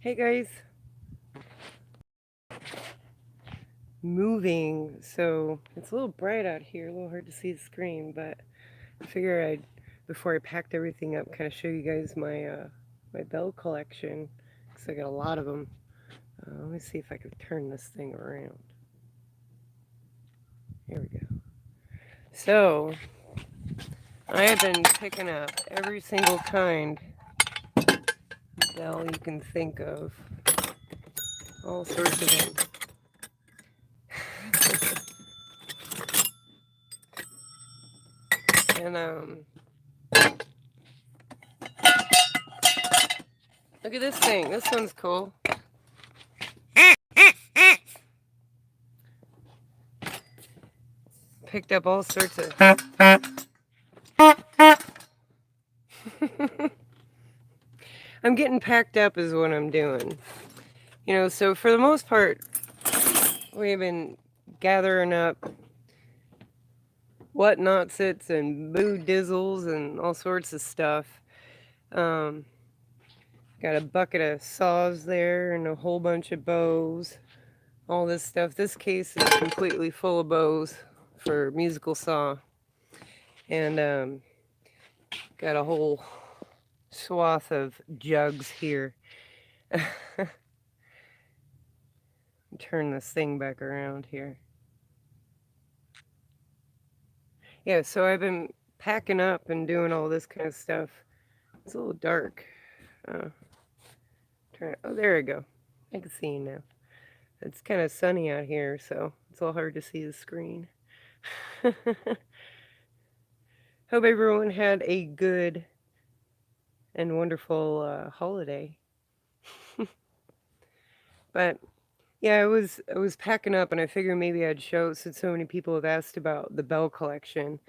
Hey guys, moving. So it's a little bright out here, a little hard to see the screen, but I figure I'd, before I packed everything up, kind of show you guys my bell collection because I got a lot of them. Let me see if I can turn this thing around. Here we go. So I have been picking up every single kind of bell you can think of, all sorts of them. And look at this thing. This one's cool. Picked up all sorts of. I'm getting packed up is what I'm doing. So for the most part, we've been gathering up whatnotsits and boo dizzles and all sorts of stuff. Got a bucket of saws there and a whole bunch of bows. All this stuff. This case is completely full of bows for musical saw. And got a whole swath of jugs here. Turn this thing back around here. Yeah, so I've been packing up and doing all this kind of stuff. It's a little dark. Oh, there we go. I can see you now. It's kind of sunny out here, so it's all hard to see the screen. Hope everyone had a good and wonderful holiday. But yeah, I was packing up, and I figured maybe I'd show, since so many people have asked about the bell collection.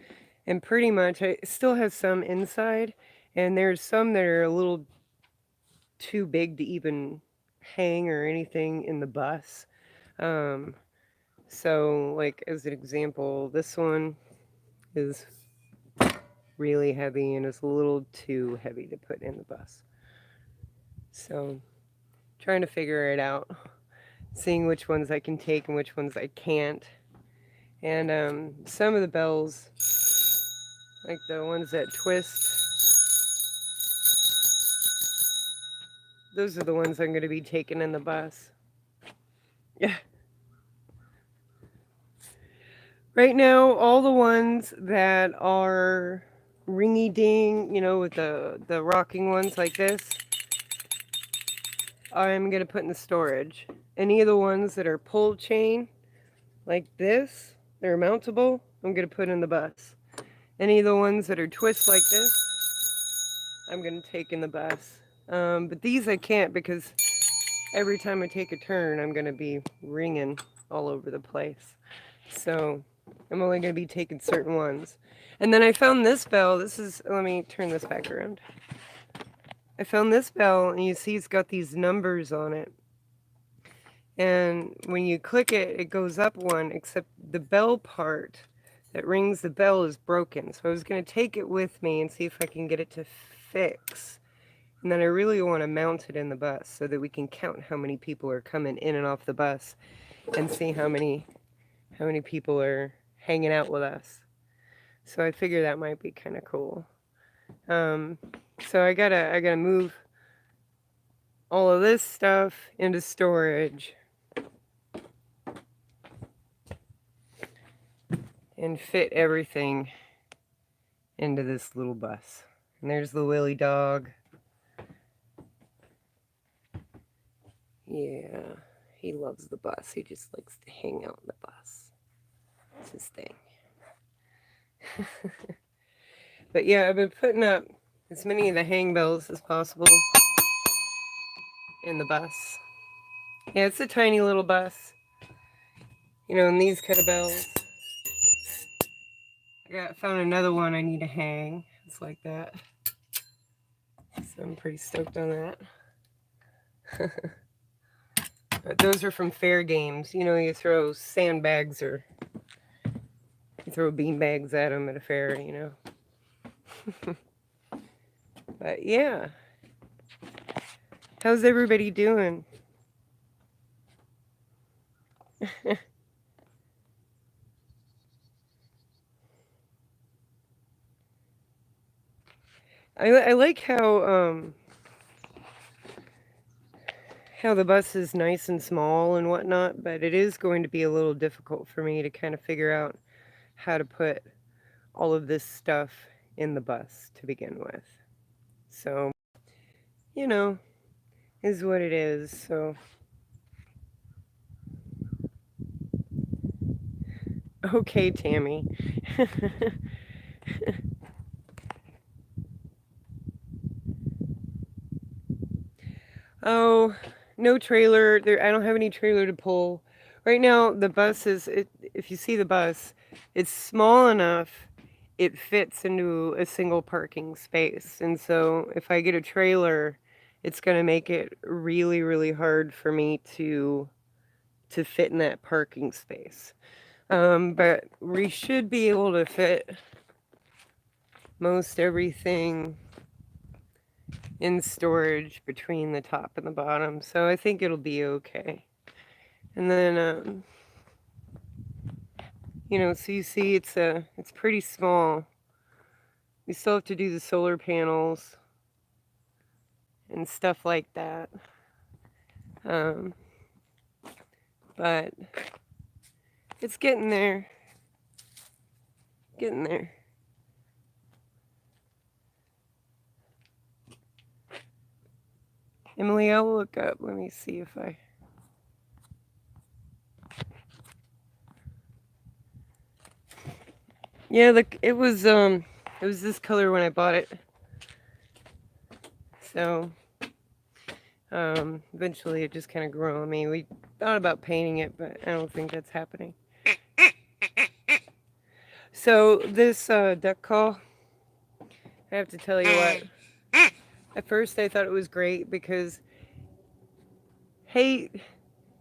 And pretty much, I still have some inside, and there's some that are a little too big to even hang or anything in the bus. So, like, as an example, this one is really heavy and it's a little too heavy to put in the bus. So, trying to figure it out, seeing which ones I can take and which ones I can't. And some of the bells, like the ones that twist, those are the ones I'm going to be taking in the bus. Yeah. Right now, all the ones that are ringy ding, with the rocking ones like this, I'm going to put in the storage. Any of the ones that are pull chain like this, they're mountable, I'm going to put in the bus. Any of the ones that are twist like this, I'm going to take in the bus. But these I can't because every time I take a turn, I'm going to be ringing all over the place. So I'm only going to be taking certain ones. And then I found this bell. Let me turn this back around. I found this bell, and you see it's got these numbers on it. And when you click it, it goes up one, except the bell part that rings the bell is broken. So I was going to take it with me and see if I can get it to fix. And then I really want to mount it in the bus so that we can count how many people are coming in and off the bus and see how many people are hanging out with us. So I figure that might be kind of cool. So I gotta move all of this stuff into storage and fit everything into this little bus. And there's the Willy dog. Yeah, he loves the bus. He just likes to hang out in the bus. It's his thing. But yeah, I've been putting up as many of the hang bells as possible in the bus. Yeah, it's a tiny little bus. And these kind of bells. I found another one I need to hang. It's like that. So I'm pretty stoked on that. But those are from fair games. You throw sandbags or you throw beanbags at them at a fair, But yeah. How's everybody doing? I like how the bus is nice and small and whatnot, but it is going to be a little difficult for me to kind of figure out how to put all of this stuff in the bus to begin with. So, you know, is what it is. So, okay, Tammy. Oh, no trailer. There, I don't have any trailer to pull. Right now, the bus is, if you see the bus, it's small enough it fits into a single parking space. And so if I get a trailer, it's going to make it really, really hard for me to fit in that parking space. But we should be able to fit most everything in storage between the top and the bottom. So I think it'll be okay. And then, so you see it's pretty small. We still have to do the solar panels and stuff like that. But it's getting there. Getting there. Emily, I'll look up. Let me see if I... Yeah, look, it was this color when I bought it. So, eventually it just kind of grew on me. We thought about painting it, but I don't think that's happening. So, this duck call, I have to tell you what. At first I thought it was great because, hey,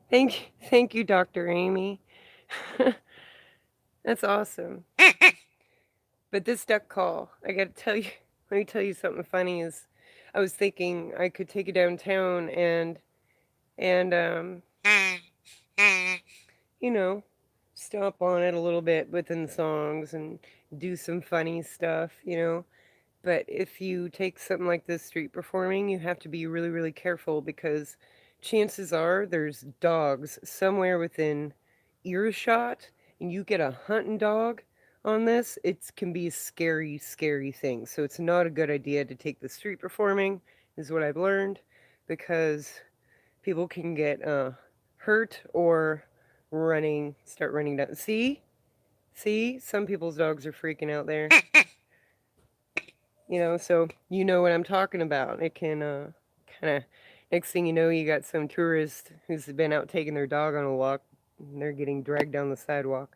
thank you, Dr. Amy. That's awesome. But this duck call, I gotta tell you, let me tell you something funny is I was thinking I could take it downtown and you know, stomp on it a little bit within songs and do some funny stuff, But if you take something like this street performing, you have to be really, really careful because chances are there's dogs somewhere within earshot, and you get a hunting dog on this, it can be a scary, scary thing. So it's not a good idea to take the street performing, is what I've learned, because people can get hurt or start running down. See, some people's dogs are freaking out there. So you know what I'm talking about. It can kind of, next thing you know, you got some tourist who's been out taking their dog on a walk, and they're getting dragged down the sidewalk.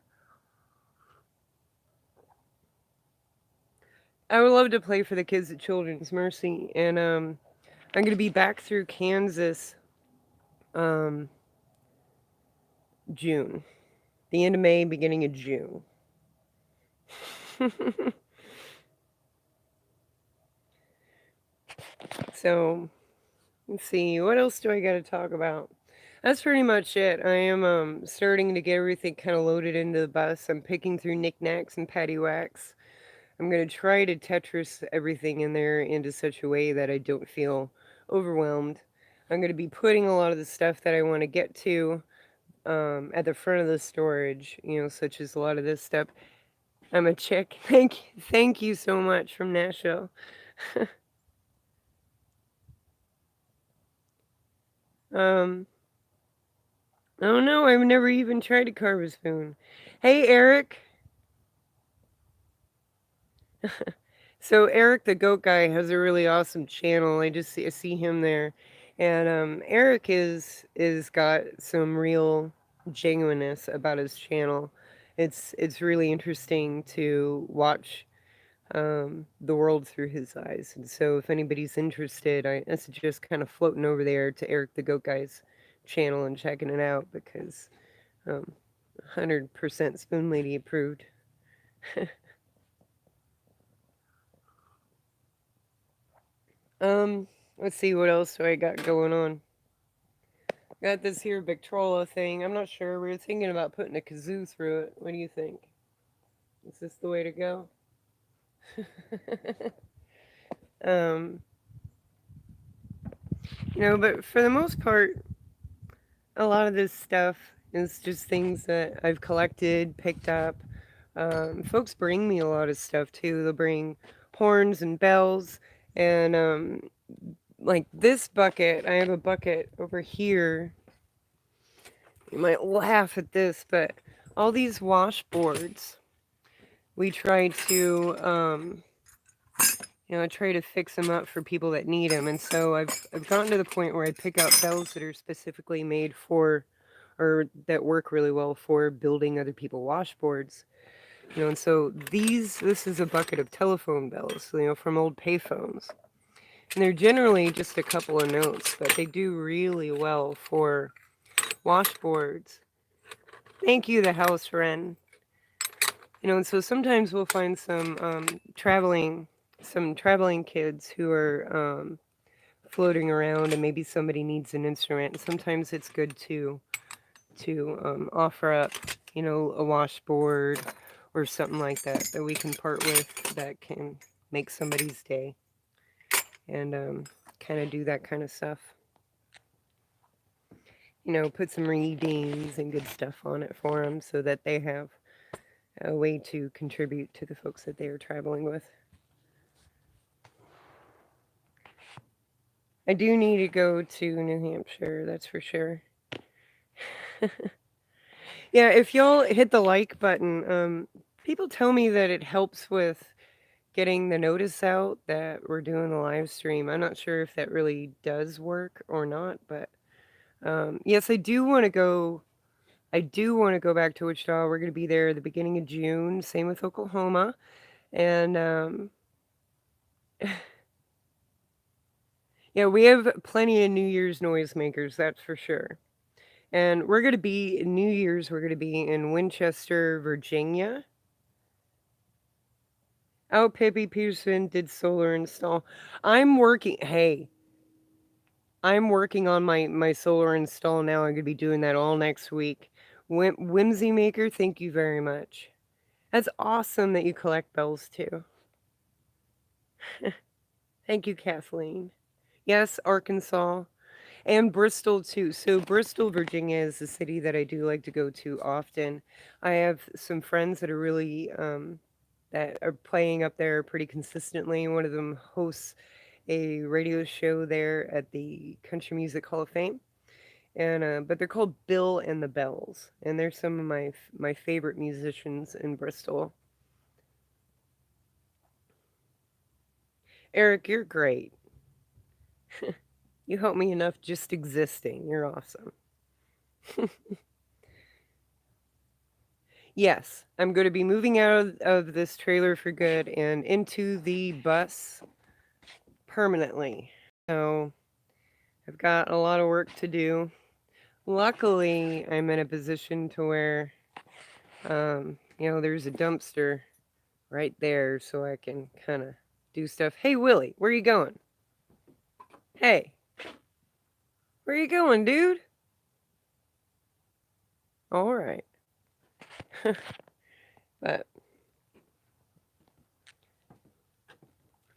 I would love to play for the kids at Children's Mercy, and I'm going to be back through Kansas June. The end of May, beginning of June. So, let's see, what else do I got to talk about? That's pretty much it. I am starting to get everything kind of loaded into the bus. I'm picking through knickknacks and paddywhacks. I'm going to try to Tetris everything in there into such a way that I don't feel overwhelmed. I'm going to be putting a lot of the stuff that I want to get to at the front of the storage, such as a lot of this stuff. I'm a chick. Thank you so much from Nashville. Oh no, I've never even tried to carve a spoon. Hey, Eric. So Eric the goat guy has a really awesome channel. I see him there. And Eric is got some real genuineness about his channel. It's really interesting to watch the world through his eyes. And so if anybody's interested, I suggest kind of floating over there to Eric the Goat Guy's channel and checking it out because 100% Spoon Lady approved. Let's see, what else do I got going on? Got this here Victrola thing. I'm not sure. We were thinking about putting a kazoo through it. What do you think? Is this the way to go? um, but for the most part, a lot of this stuff is just things that I've collected, picked up. Folks bring me a lot of stuff too. They'll bring horns and bells, and like this bucket. I have a bucket over here. You might laugh at this, but all these washboards, we try to try to fix them up for people that need them. And so I've gotten to the point where I pick out bells that are specifically made for, or that work really well for building other people washboards. And so this is a bucket of telephone bells, from old payphones. And they're generally just a couple of notes, but they do really well for washboards. Thank you, the house wren. And so sometimes we'll find some traveling kids who are floating around, and maybe somebody needs an instrument. And sometimes it's good to offer up, a washboard or something like that we can part with that can make somebody's day, and kind of do that kind of stuff. Put some readings and good stuff on it for them so that they have a way to contribute to the folks that they are traveling with. I do need to go to New Hampshire, that's for sure. Yeah, if y'all hit the like button, people tell me that it helps with getting the notice out that we're doing the live stream. I'm not sure if that really does work or not, but yes, I do want to go. I do want to go back to Wichita. We're going to be there at the beginning of June. Same with Oklahoma, and yeah, we have plenty of New Year's noisemakers, that's for sure. And we're going to be, New Year's, we're going to be in Winchester, Virginia. Oh, Pippi Peterson did solar install. I'm working on my solar install now. I'm going to be doing that all next week. Whimsy Maker, thank you very much. That's awesome that you collect bells too. Thank you, Kathleen. Yes, Arkansas. And Bristol too. So Bristol, Virginia is the city that I do like to go to often. I have some friends that are really that are playing up there pretty consistently. One of them hosts a radio show there at the Country Music Hall of Fame. And but they're called Bill and the Bells, and they're some of my favorite musicians in Bristol. Eric, you're great. You help me enough just existing. You're awesome. Yes, I'm going to be moving out of this trailer for good and into the bus permanently. So I've got a lot of work to do. Luckily, I'm in a position to where, there's a dumpster right there, so I can kind of do stuff. Hey, Willie, where are you going? Hey, where are you going, dude? All right. but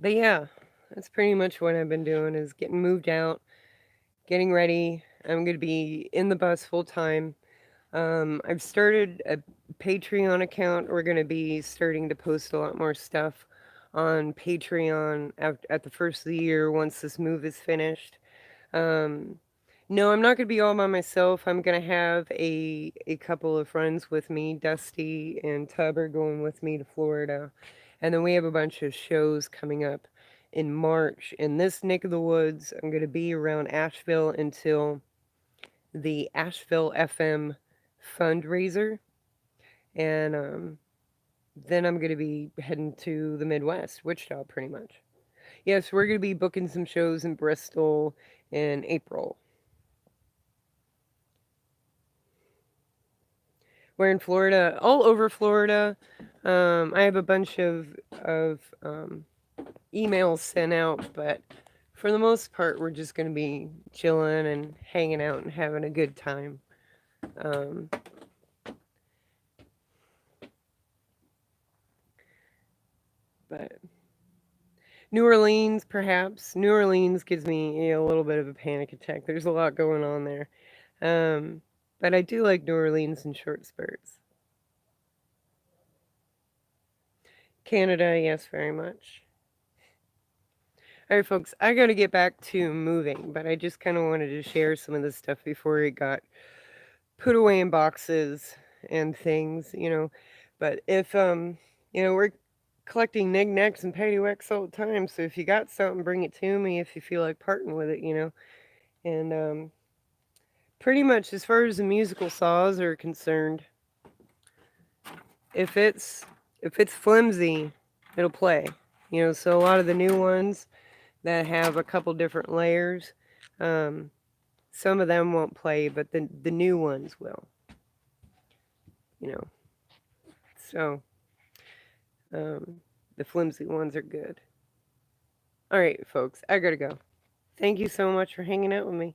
yeah, that's pretty much what I've been doing, is getting moved out, getting ready. I'm going to be in the bus full time. I've started a Patreon account. We're going to be starting to post a lot more stuff on Patreon at the first of the year once this move is finished. No, I'm not going to be all by myself. I'm going to have a couple of friends with me. Dusty and Tub are going with me to Florida. And then we have a bunch of shows coming up in March. In this neck of the woods, I'm going to be around Asheville until the Asheville FM fundraiser. And then I'm going to be heading to the Midwest, Wichita, pretty much. Yes, we're going to be booking some shows in Bristol in April. We're in Florida, all over Florida. I have a bunch of emails sent out, but for the most part, we're just going to be chilling and hanging out and having a good time. Um, but New Orleans, perhaps. New Orleans gives me a little bit of a panic attack. There's a lot going on there. But I do like New Orleans in short spurts. Canada, yes, very much. All right, folks, I got to get back to moving, but I just kind of wanted to share some of this stuff before it got put away in boxes and things, you know. But if, we're collecting knickknacks and paddywhacks all the time, so if you got something, bring it to me if you feel like parting with it, you know. And pretty much as far as the musical saws are concerned, if it's flimsy, it'll play. You know, so a lot of the new ones that have a couple different layers, some of them won't play, but the new ones will. You know, so the flimsy ones are good. All right, folks, I gotta go. Thank you so much for hanging out with me.